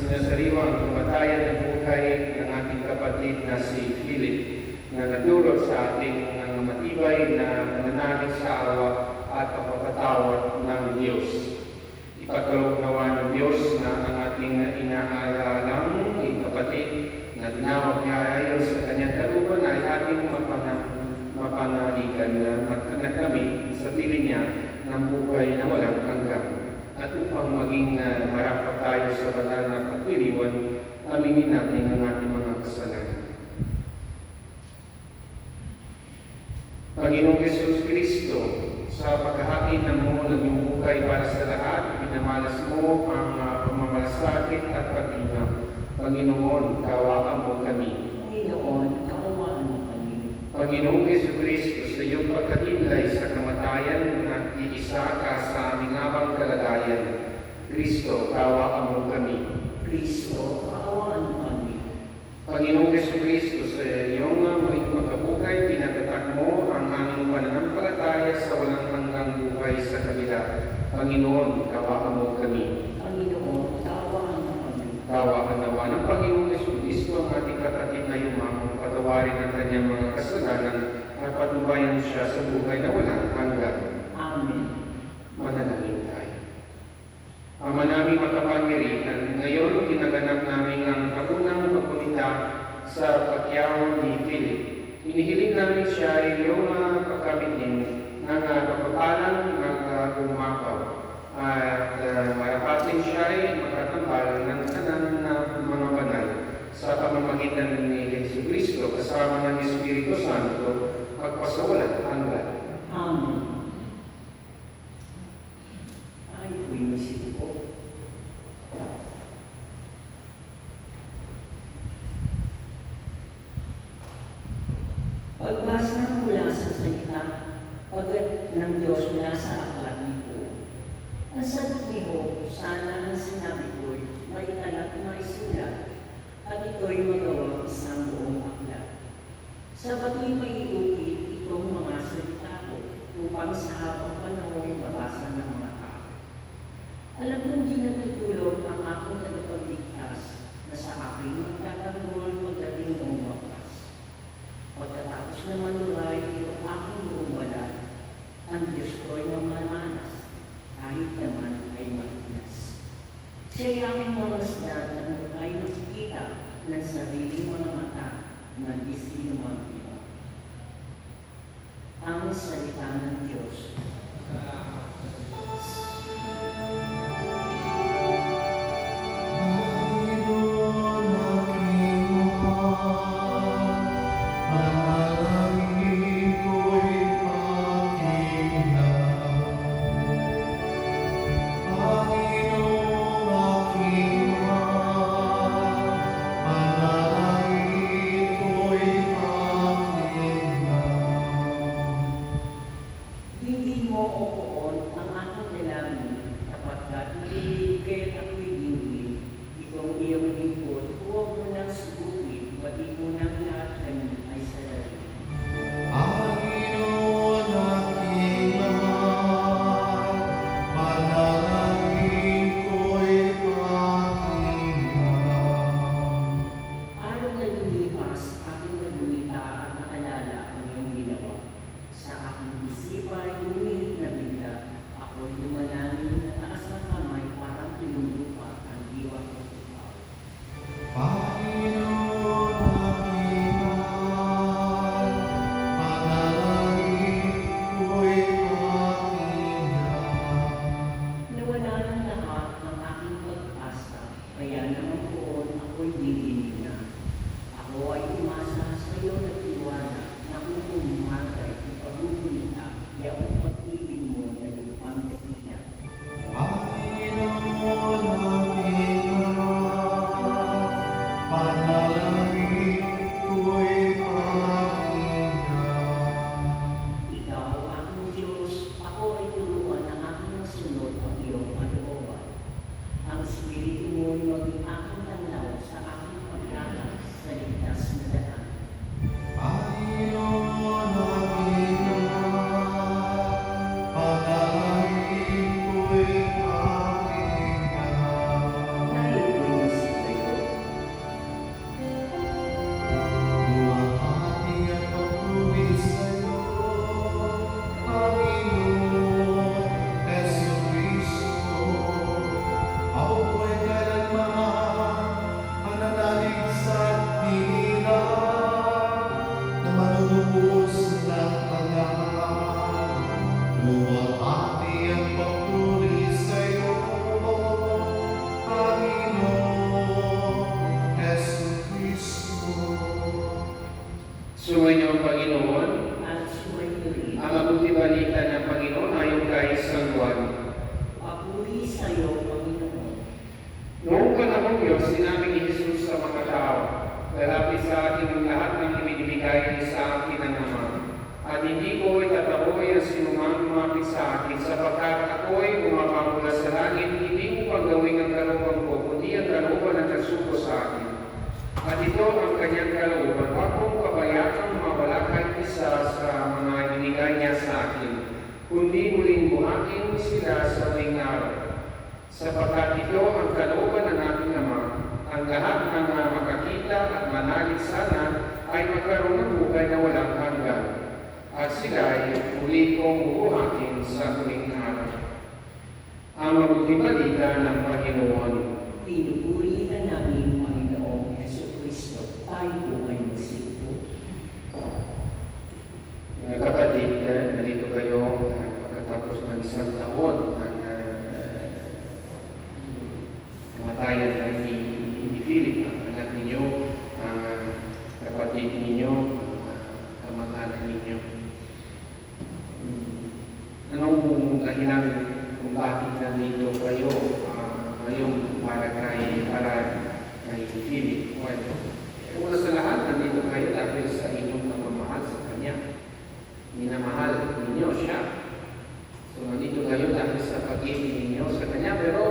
sinasariwa ang kamatayan ng buhay ng ating kapatid na si Philip na nadulot sa ating matibay na pananalig sa awa at pagpapatawad ng Diyos. Ipagkaloob nawa ng Diyos na ang ating inaalalang kapatid na tinawag niya ayon sa kanyang taluban ay ating mapanaligan na kami sa piling niya ng buhay na walang hanggan. At upang maging marapat tayo sa banal na pagpiliwan, aminin natin ang ating mga kasalanan. Panginoong Yesus Kristo, sa paghahain ng mo naging buhay para sa lahat, pinamalas mo ang pamamalasakit at pag-inam. Panginoon, kaawaan mo kami. Panginoon, kaawaan mo kami. Panginoong Yesus Kristo, sa iyong pagkatinlay sa kamatayan at iisa ka sa aming abang kalagayan. Kristo, kaawaan mo kami. Kristo, kaawaan mo kami. Panginoong Yesus Kristo, sa iyong muling pagkabuhay, pinatatak mo ang aming pananampalataya sa walang hanggang buhay sa kabila. Panginoon, kaawaan mo kami. Panginoon, kaawaan mo kami. Kaawaan nawa ng Panginoong Yesus Kristo ang ating kapatid na yumang, patawarin ang kanyang mga kasalanan at patubayan siya sa buhay na walang hanggan. Amen. Manalangin tayo. Ama namin makapangyarihan, ngayon ginaganap namin ang kaunang pagpunita sa pagyaw ni Philip. Inihiling namin siya ay iyong pagkamitin ng kapatalan ng umapaw. At marapatin siya ay makatambal ng kanan na mga banal sa pamamagitan ni Yesu Kristo kasama ng Espiritu Santo pagpasawalan hanggan. Amen. Ay, buwisit po. Pagbasa mula sa salita, pagkat ng Diyos mula sa aklat ni Job. Ang sagot ni Job, sana ang sinabi ko'y maitalat na isulat, at ito'y magawa isang buong aklat. Sa bato'y maiukit itong mga salita ko, upang sa habang panahon mabasa ng mga tao. Alam kong di natutulog ang aking tagapagligtas na sa aking magtatanggol pagdating ng wakas. Pagkatapos na manuray itong aking buong balat, ang Diyos ko'y mamamanas, kahit naman ay matinas. Siya'y aming mamasdan na ay nakikita ng sariling mga mata na di sino mang iba. Ang salita ng Diyos. panahon yun, sinabi ni Jesus sa mga tao, "Lalapit sa akin ang lahat ng ibinibigay sa akin ng Ama. At hindi ko itataboy ang sinumang lumapit sa akin, sapagkat ako'y bumaba mula sa langit, hindi ko pagawin ang kalooban ko, kundi ang kalooban ng kasuko sa akin. At ito ang kanyang kalooban, huwag kong pabayaan mawala kahit isa sa mga ibinigay niya sa akin, kundi muling buhatin sila sa huling araw. Sapagkat ito ang kalooban ng aking Ama, ang lahat ng makakita at manalig sana ay magkaroon ng buhay na walang hanggan. At sila ay muli kong buhatin sa huling araw." Ang mabuting balita ng Panginoon. Pinupuri ka namin, Panginoong Jesucristo. Tayo po ay magsinto. Mga kapatid, narito kayo pagkatapos ng isang taon ng kamatayan ni Philip, ang anak ninyo, ang kapatid ninyo, kamag-anak ninyo. Anong dahilan kung bakit nandito kayo ngayon para kay Philip? Well, una sa lahat, nandito kayo dahil sa inyong pagmamahal sa Kanya. Minamahal ninyo siya. So, nandito kayo dahil sa pag-ibig ninyo sa Kanya. Pero,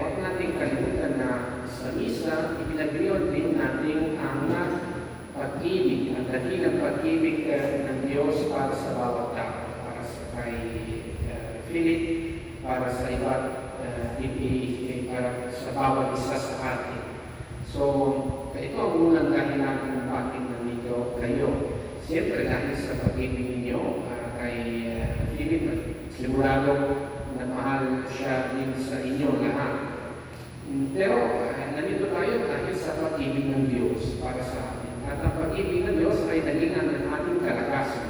huwag natin kalimutan na sa misa, ipinagliyon din natin ang pag-ibig, ang dahilang pag-ibig ng Diyos para sa bawat tao. Para sa kay Philip, para sa iba't para sa bawat isa sa atin. So, ito ang unang dahilan kung bakit nandito kayo. Siyempre, dahil sa pag-ibig ninyo kay Philip, sigurado na mahal siya din sa inyo lahat. Pero, nandito tayo dahil sa pag-ibig ng Diyos para sa atin. At ang pag-ibig ng Diyos ay dahilan ng ating kalakasan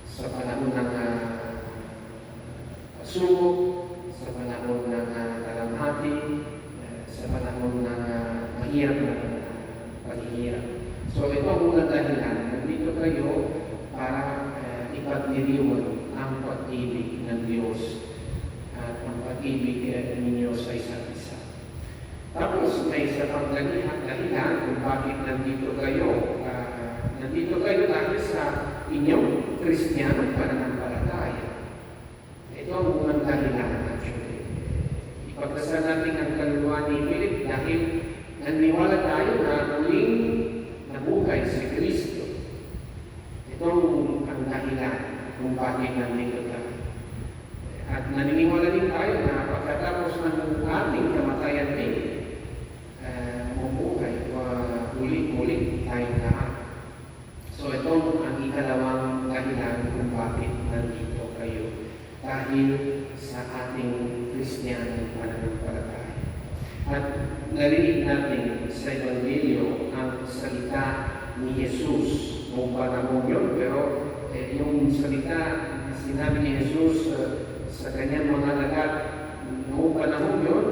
sa panahon ng pagsubok, sa panahon ng kalamhati, sa panahon ng mahirap na paghihirap. So ito ang unang dahilan. Nandito kayo para ipagdiriwang ang pag-ibig ng Diyos at ang pag-ibig ninyo sa isa't isa. Tapos may isa pang dahilan kung bakit nandito kayo. Nandito kayo dahil sa inyong Kristiyanong pananampalataya. Ito ang unang dahilan actually. Ipagdasal natin ang kaluluwa ni Philip dahil naniwala tayo na muling nabuhay si Kristo. Ito ang dahilan kung bakit nandito tayo. At naniniwala din tayo na pagkatapos ng ating kamatayan din, mabuhay o muli tayong lahat. So ito ang ikalawang dahilan kung bakit nandito kayo. Dahil sa ating Kristiyanong pananampalataya. At narinig natin sa Ebanghelyo ang salita ni Jesus noong panahon yun, pero yung salita na sinabi ni Jesus sa kanyang mga lagat noong panahon yun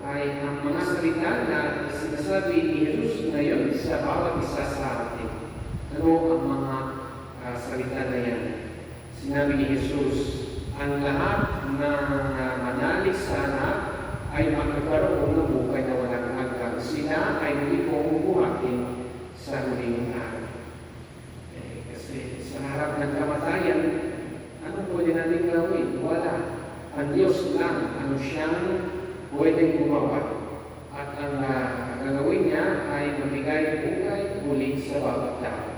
ay ang mga salita na sinasabi ni Jesus ngayon sa bawat isa sa atin. Ano ang mga salita na yan? Sinabi ni Jesus, ang lahat na manalig sana ay magkakaroon ng buhay na walang hanggan. Sila ay hindi ko buhatin sa huling araw. Kasi sa harap ng kamatayan, ano pwede natin gawin? Wala. Ang Diyos lang ang siyang pwedeng gumawa. At ang gagawin niya ay mamigay buhay muli sa bawat tao.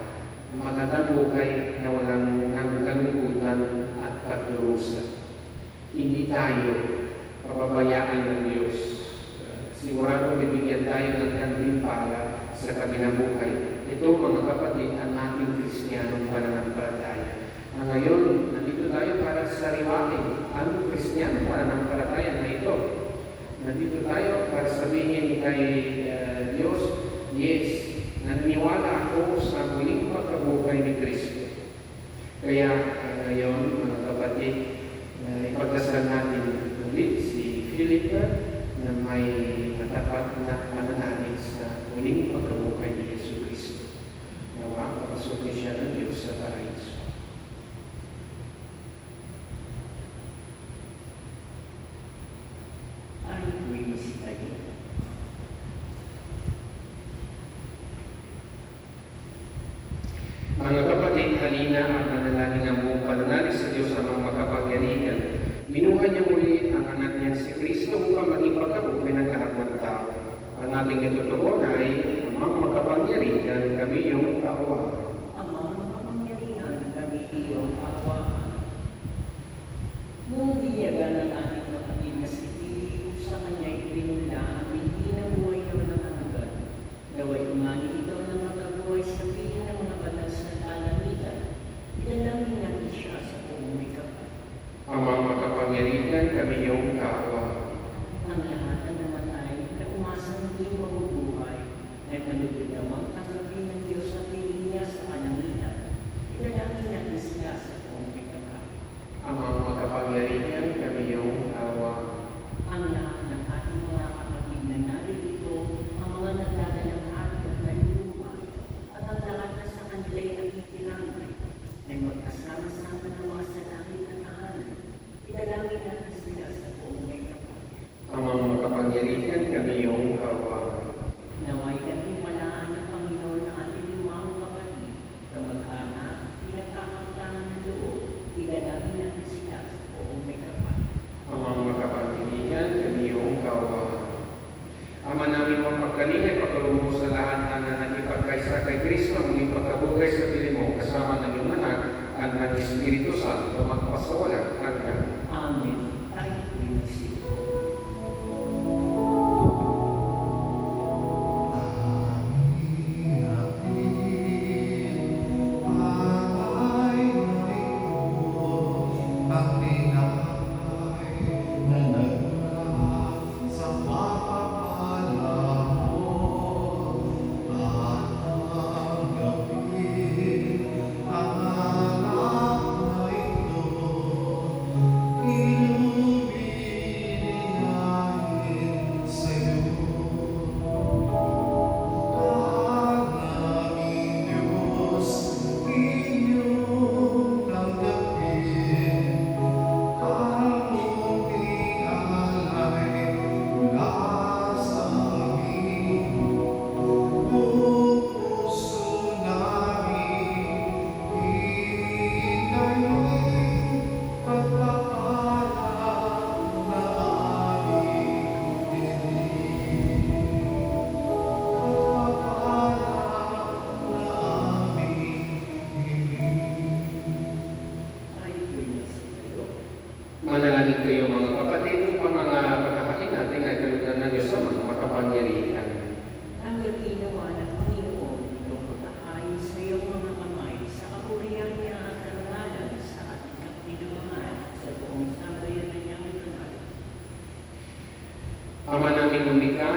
Magandang buhay na walang kalungkutan at pagdurusa. Hindi tayo pababayaan ng Diyos. Sigurado bibigyan tayo ng gantimpala sa kabilang buhay. Ito mga kapatid, ang ating Kristiyanong pananampalataya. Ngayon, nandito tayo para sariwain ang Kristiyanong pananampalataya na ito. Nandito tayo para sabihin kay Diyos, yes, naniniwala ako sa muling pagkabuhay ni Kristo. Kaya ngayon, mga kapatid, ipagdasal natin ulit si Philip na may matapat na pananalig sa muling pagkabuhay ni Yesu Kristo. Nawa, papasukin siya ng Diyos sa paraiso. Ay, buwinisip tayo. mahihina at nanalangin ang buong pananalig sa Diyos amang makapangyarihan. Binuhay niya muli ang anak niya si Kristo upang maging pagkabuhay ng lahat ng tao. Ang ating itutuon ay amang makapangyarihan, kami yung kaawaan. Amang makapangyarihan, kami iyong kaawaan. Nung diyagan ng ating kapatid na si Philip, sa kanya'y pinula ang hindi ng buhay ng mga hanggan. Gaway umani ito ng magabuhay sa piling ng mga banal sa kalamitan. Idalangin natin siya sa buong may kapal. Amang makapangyarihan, kami yung kaawaan. Ang lahat ng namatay na umasang hindi mabubuhay ay malugod namang tanggapin ng Diyos sa piling niya sa kalamitan. Idalangin natin sila sa buong may kapal. Amang makapangyarihan, kami yung kaawaan. Ang lahat ng ating mga kapatid na naririto, ang mga nagdadalang at naluluma, at ang lahat na sa kanila'y nakikilangan, ay magkasama-sama ng mga salangit at tahanan. Idalangin natin sila sa buong may kapal. Amang makapangyarihan, kami yung kaawaan. Naway katiwalaan ng Panginoon na ating lumang kapatid, kamag-anak, pinagkakautanan ng loob, idalangin natin sila sa buong may kapal. Amang makapangyarihan, kami yung kaawaan. Ama namin mapagkalinay, pagkalubos sa lahat na nakipagkaisa kay Kristo, ang muling pagkabugay sa piling mo, kasama ng iyong anak, at ng Espiritu Santo, magpasawalang hanggan. Amen. Tayo po'y magsito. Manalangin kayo mga kapatid, upang mga pagkakain natin ay kalugan ng Diyos sa mga makapangyarihan. Ang ginawa ng Panginoon, itong pagkakain sa iyong mga kamay, sa kapurihan niya at karangalan, sa ating kapinungan, sa buong sambayan na niyang itunay. Ama namin lumikha,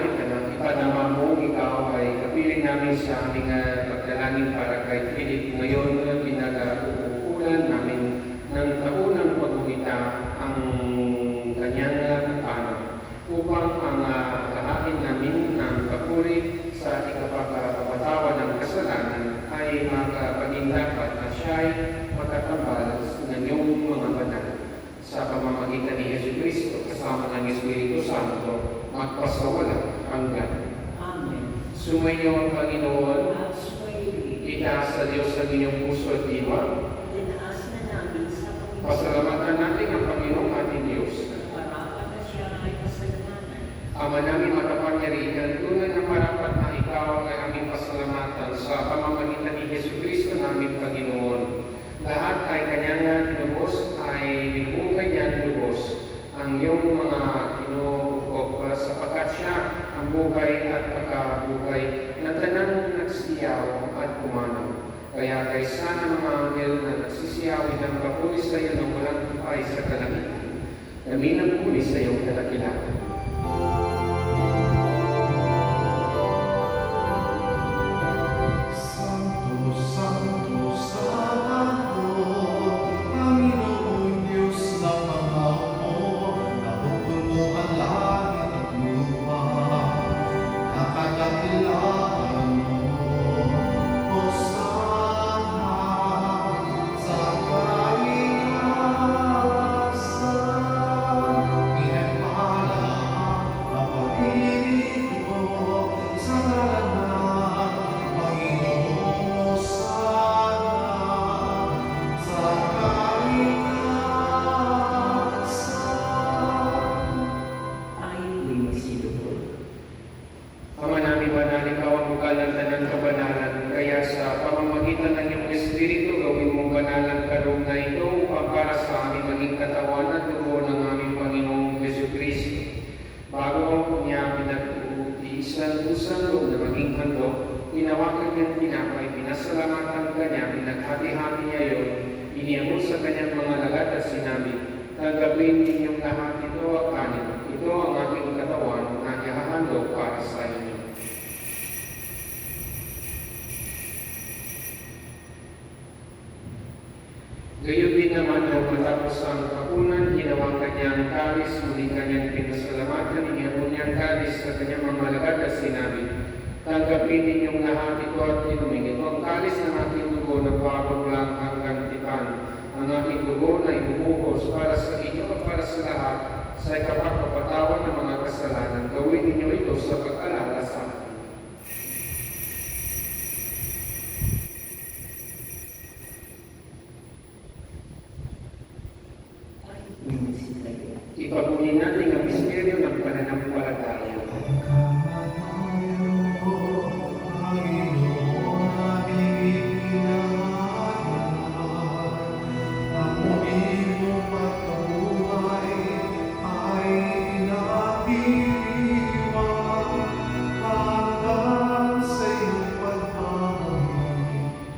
ipanama mo, ikaw ay kapiling namin sa aming pagdalangin para kay Philip. Ngayon, pinag-uukulan namin ng taunang pagumita ang kanyang anak upang ang lahain namin ng papuri sa ikapagpapatawa ng kasalanan ay makapaging-dapat na siya'y makatambal ng iyong mga banal sa pamamagitan ni Yesu Cristo kasama ng Espiritu Santo magpasawalang hanggan. Amen. Sumayo ang Panginoon, At sumayin, itaas sa Diyos ang inyong puso at diwa. tinaas na namin sa Panginoon, Pasalamatan natin ang Panginoong ating Diyos. parapat na siya ay pasalamatan. Ama namin makapangyarihan, tunay na marapat na ikaw ay aming pasalamatan sa pamamagitan ni Yesu Cristo naming Panginoon. Lahat ay kanyang tinubos, ay binubukay niyang lubos ang iyong mga kinukop sapagkat siya ang buhay at pagkabuhay na tanang nagsiyaw at kumanaw. Kaya kaysa ng mga anghel na nagsisiyawin ng papuri sa iyo ng walang tupay sa kalangitan, kami nagpuri sa iyong kadakilaan. hanggan ng tanang kabanalan. Kaya sa pamamagitan ng iyong Espiritu, gawin mong banalan karong na ito upang para sa amin maging katawan at dugo ng aming Panginoong Jesucristo. Bago niya pinag-uutisan loob na maging handog, tinawagan niyang tinapay, pinasalamatan kanya, pinaghati-hati niya yun, iniabot sa kanyang mga lagat at sinabi, "Tanggapin ninyong lahat ito at kanin. Ito ang aking katawan na ihahandog para sa inyo." Gayon din naman nang matapos ang hapunan, hinawakan niya ang kalis, muli kanyang pinasalamatan, iniabot niya ang kalis sa kanyang mga lagat at sinabi, "Tanggapin ninyong lahat ito at inumin. Ito ang kalis ng aking dugo na bagong lang hanggang tipan. Ang aking dugo na ibubuhos para sa inyo at para sa lahat sa ikapagpapatawan ng mga kasalanan. Gawin ninyo ito sa pag-alala sa akin." Ipabunin natin ang misteryo ng pananampalataya.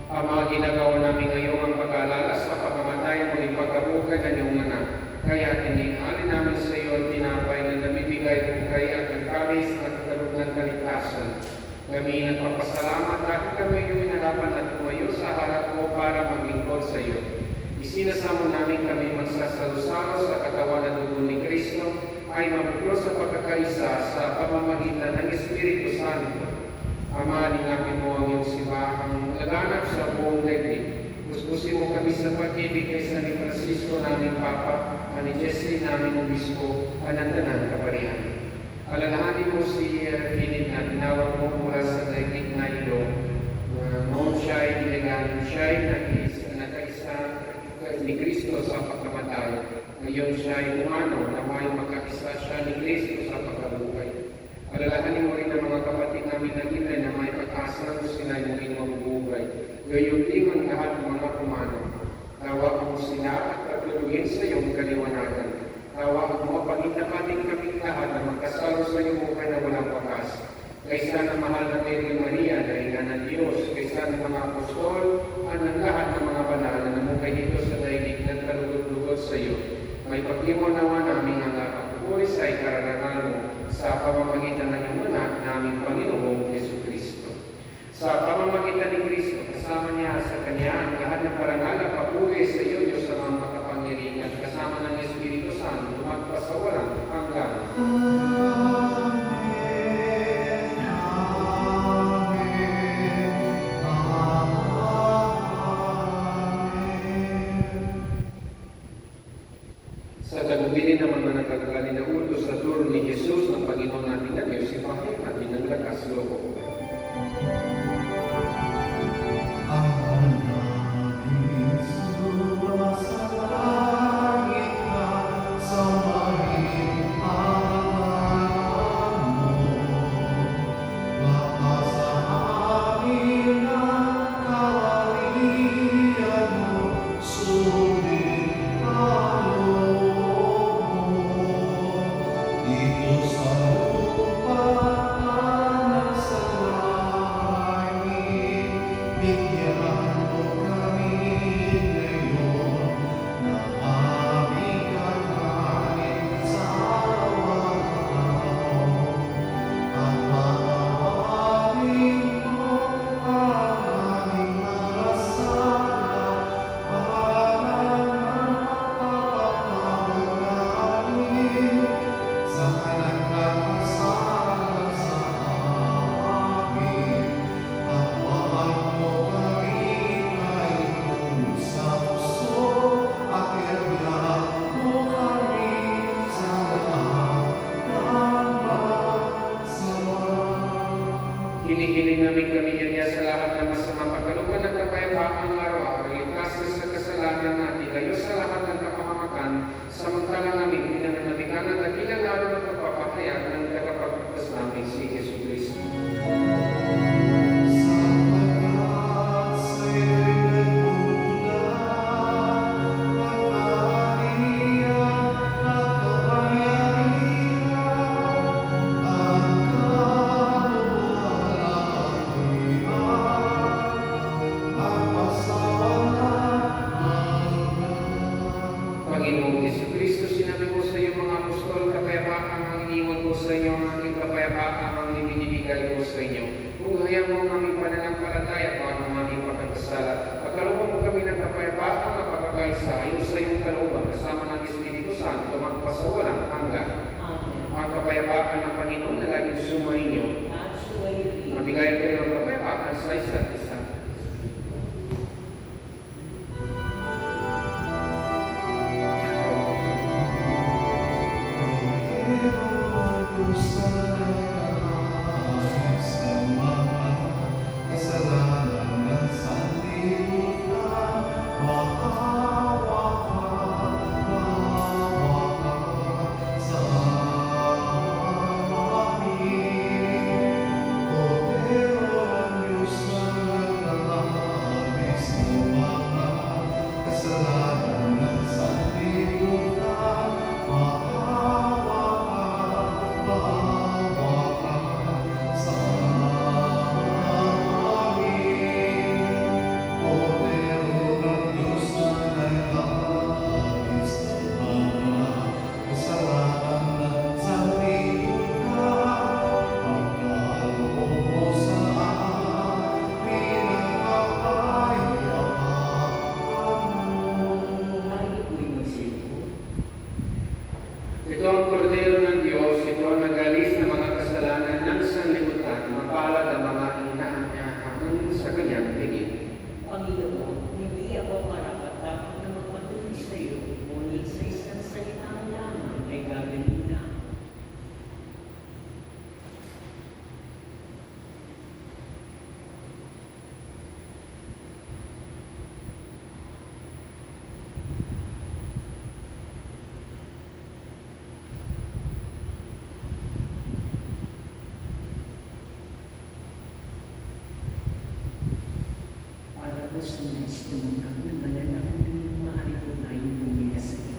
Ang mga ginagawa namin ngayon ang pag-aalala sa pagkamatay mo ipagkabukan ng iyong anak. Kaya tinihalin namin sa iyo ang tinapay na namibigay bukay at ang kalis at kalug ng kaligtasan. Kami nagpapasalamat dahil kami iyong inarapan at tumayo sa harap mo para maglingkod sa iyo. Isinasamo namin kami magsasalo-salo sa katawan at dugo ni Kristo ay mabuklo sa pagkakaisa sa pamamagitan ng Espiritu Santo. Ama, linapin mo ang iyong simbahang laganap sa buong daigdig. Puspusin mo kami sa pag-ibig kay San Francisco naming Papa, ni Jesse naming Obispo, anantanan kaparihan. Alalahanin mo si Philip na tinawag mo mula sa daigdig na ilo. Noon siya ay nilagaan, siya ay nakaisa ni Kristo sa pagkamatay. Ngayon siya ay umano na may makaisa siya ni Kristo sa pagkabuhay. Alalahanin mo rin ang mga kapatid namin na kita na may pag-asa sila ay muling mabubuhay. Gayon din ang lahat ng mga kumano. Tawag mo sila at pagtulugin sa iyong kaliwanagan. Tawag mo, pagitapatin kaming lahat na magkasalo sa iyong buhay na walang wakas. Kaysa na mahal na Mary Maria na ina ng Diyos, kaysa ng mga apostol, at ng lahat ng mga banal na namukay dito sa daigdig ng kalugod-lugod sa iyo. May pag-iwan nawa namin ang pagpupulis ay kararangan mo sa pamamagitan ng iyong anak naming Panginoong Jesucristo. Sa pamamagitan ni Kristo, kasama niya sa Kanya ang lahat ng parangal at papuri sa iyo, Diyos sa mga makapangyarihan, at kasama ng Espiritu Santo, magpasawalang hanggan. Sa tagubilin naman na nagkagaling na ulo sa turo ni Jesus ng Panginoon natin na Diyos, ipahit natin ng lakas loob. Hinihiling namin kami niya sa lahat ng masamang pagkalooban ng kapayapaang araw-araw, iligtas sa kasalanan natin, layo sa lahat ng kapahamakan, samantalang namin pinananabikan at dakilang lalo ng pagpapahayag ng tagapagligtas namin si Jesucristo. magpasawalang hanggan. Amen. Ang kapayapaan ng Panginoon na laging sumainyo, At suwayo mabigay kayo ng kapayapaan sa isa't isa. Ito ang kordero ng Diyos, ito ang nag-alis ng mga kasalanan ng sanlibutan, mapalad ang mga inaanyahan sa kanyang tingin. Panginoon, hindi ako marapat-dapat na magpatuloy sa iyo, ngunit sa isang salita lamang ay gagawin na. Para po sa next tumunang ng malalaki ng maaari po tayong bumila sa iyo.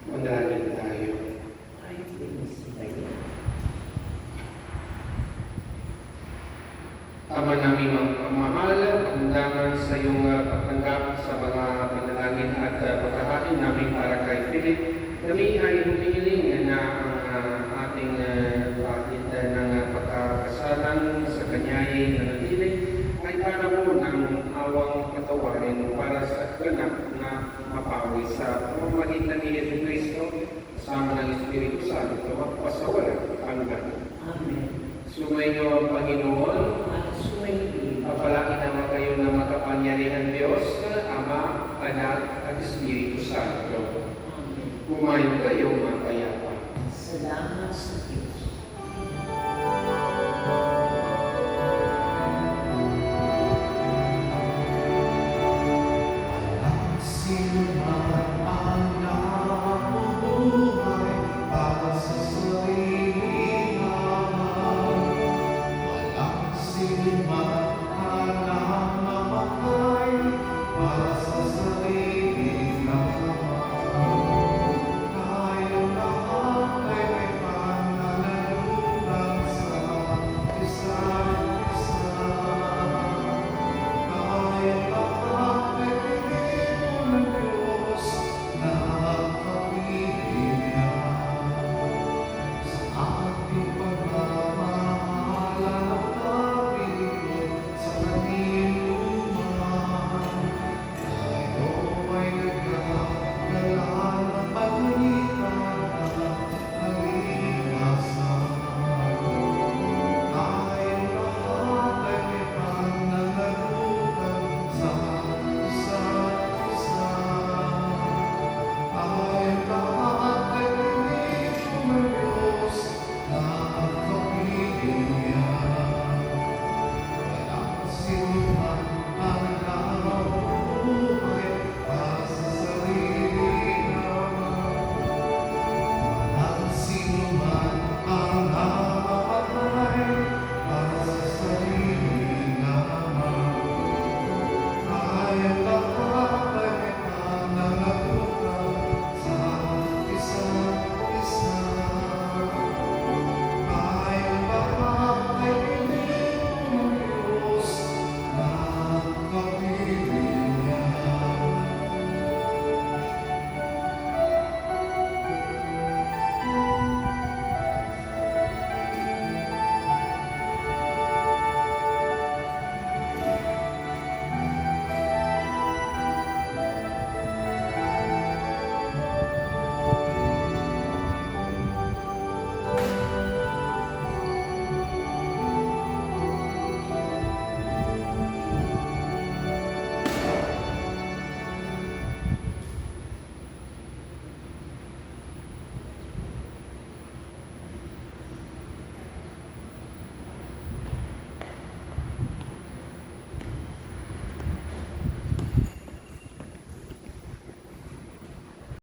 Manalangin tayo. Ay, Diyos, tayo. Ama namin ang pagmamahal, pagdangan sa iyong pagtanggap sa mga panalangin at pagkahain namin para kay Philip. Kami ay humihiling na ang ating bakit ng pagkakasalan sa kanya'y nanatili ay para mo ng awang patawarin para sa ganap na mapawi sa pamamagitan ni Yesu Cristo kasama ng Espiritu Santo magpasawalang hanggan. Amen. Sumainyo ang Panginoon. At sumayin. Papalaki naman kayo Santo. Amen. Kumain kayo,